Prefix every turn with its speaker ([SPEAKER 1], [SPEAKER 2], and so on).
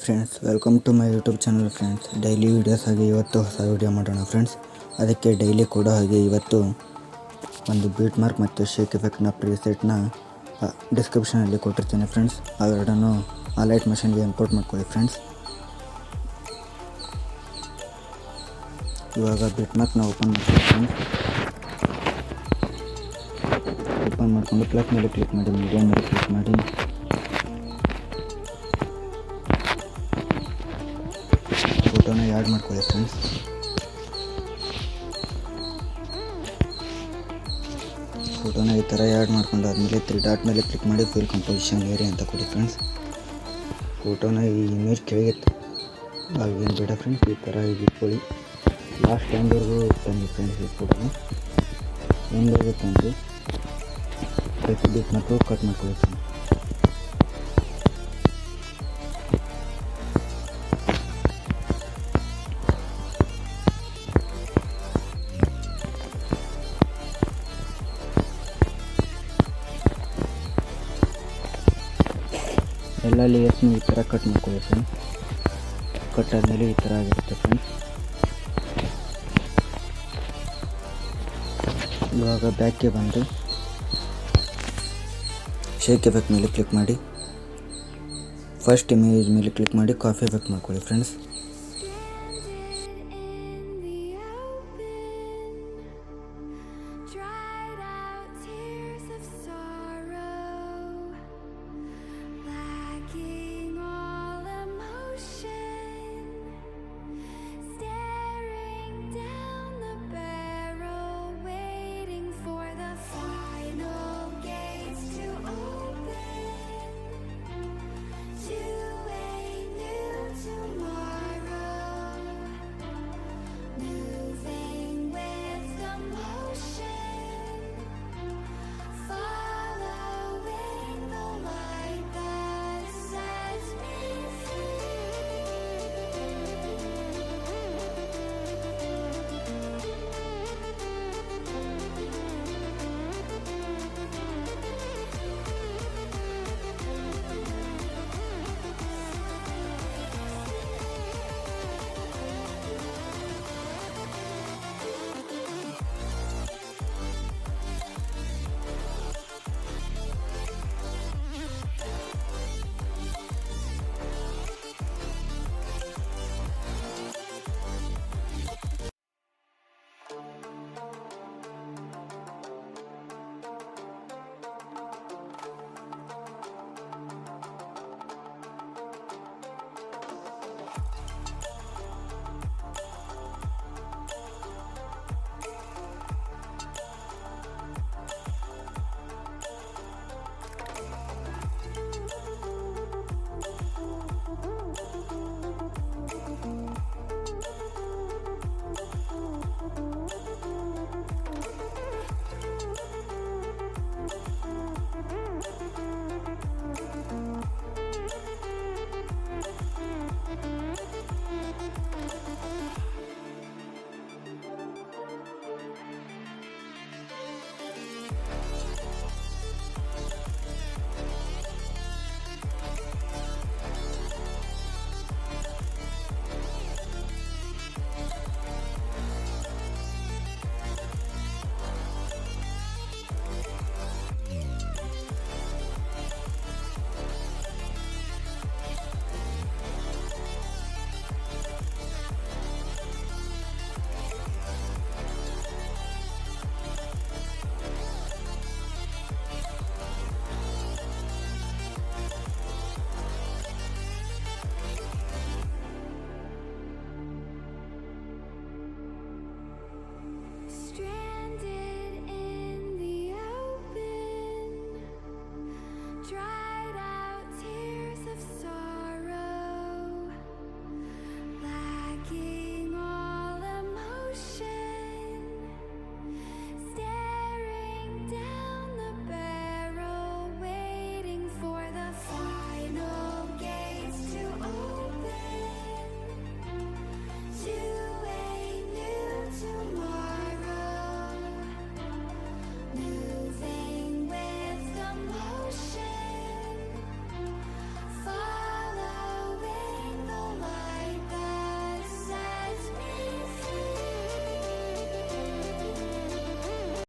[SPEAKER 1] Friends, welcome to my YouTube channel friends. Daily videos ಹಾಗೆ ಇವತ್ತು ಹೊಸ ವೀಡಿಯೋ ಮಾಡೋಣ ಫ್ರೆಂಡ್ಸ್. ಅದಕ್ಕೆ ಡೈಲಿ ಕೂಡ ಹಾಗೆ ಇವತ್ತು ಒಂದು ಬೀಟ್ ಮಾರ್ಕ್ ಮತ್ತು ಶೇಕ್ ಎಫೆಕ್ಟ್ನ ಪ್ರಿಸೆಟ್ನ ಡಿಸ್ಕ್ರಿಪ್ಷನಲ್ಲಿ ಕೊಟ್ಟಿರ್ತೀನಿ ಫ್ರೆಂಡ್ಸ್. ಅವೆರಡನ್ನು ಲೈಟ್ ಮಷಿನ್ಗೆ ಇಂಪೋರ್ಟ್ ಮಾಡ್ಕೊಳ್ಳಿ ಫ್ರೆಂಡ್ಸ್. ಇವಾಗ ಬೀಟ್ ಮಾರ್ಕ್ನ ಓಪನ್ ಮಾಡ್ಕೊಳ್ಳಿ ಫ್ರೆಂಡ್ಸ್. ಓಪನ್ ಮಾಡಿಕೊಂಡು ಪ್ಲಸ್ ಮೇಲೆ ಕ್ಲಿಕ್ ಮಾಡಿ, ಮೀಡಿಯಾ ಮೇಲೆ ಕ್ಲಿಕ್ ಮಾಡಿ, ಫೋಟೋನ ಆ್ಯಡ್ ಮಾಡ್ಕೊಳ್ಳಿ ಫ್ರೆಂಡ್ಸ್. ಫೋಟೋನ ಈ ಥರ ಆ್ಯಡ್ ಮಾಡ್ಕೊಂಡಾದ್ಮೇಲೆ 3 ಡಾಟ್ ಮೇಲೆ ಕ್ಲಿಕ್ ಮಾಡಿ ಫಿಲ್ ಕಂಪೋಸಿಷನ್ ಏರಿಯಾ ಅಂತ ಕೊಡಿ ಫ್ರೆಂಡ್ಸ್. ಫೋಟೋನ ಈ ಇಮೇಜ್ ಕೆಳಗೆ ಆಗೇನು ಬೇಡ ಫ್ರೆಂಡ್ಸ್, ಈ ಥರ ಇಟ್ಕೊಳ್ಳಿ. ಲಾಸ್ಟ್ ಟೈಮ್ವರೆಗೂ ತಂದು ಫ್ರೆಂಡ್ಸ್. ಈ ಫೋಟೋನ ಎಂದವರೆಗೂ ತಂದು ಪ್ರತಿ ಬೀಟ್ ಮತ್ತು ಕಟ್ ಮಾಡ್ಕೊಳ್ಳಿ ಫ್ರೆಂಡ್ಸ್. ಎಲ್ಲ ಲೇಯರ್ಸ್ನು ಈ ಥರ ಕಟ್ ಮಾಡ್ಕೊಳ್ಳಿ ಫ್ರೆಂಡ್ಸ್. ಕಟ್ ಆದಮೇಲೆ ಈ ಥರ ಆಗಿರುತ್ತೆ ಫ್ರೆಂಡ್ಸ್. ಇವಾಗ ಬ್ಯಾಕ್ಗೆ ಬಂದು ಶೇಕ್ ಎಫೆಕ್ಟ್ ಮೇಲೆ ಕ್ಲಿಕ್ ಮಾಡಿ, ಫಸ್ಟ್ ಇಮೇಜ್ ಮೇಲೆ ಕ್ಲಿಕ್ ಮಾಡಿ ಕಾಫಿ ಎಫೆಕ್ಟ್ ಮಾಡ್ಕೊಳ್ಳಿ ಫ್ರೆಂಡ್ಸ್.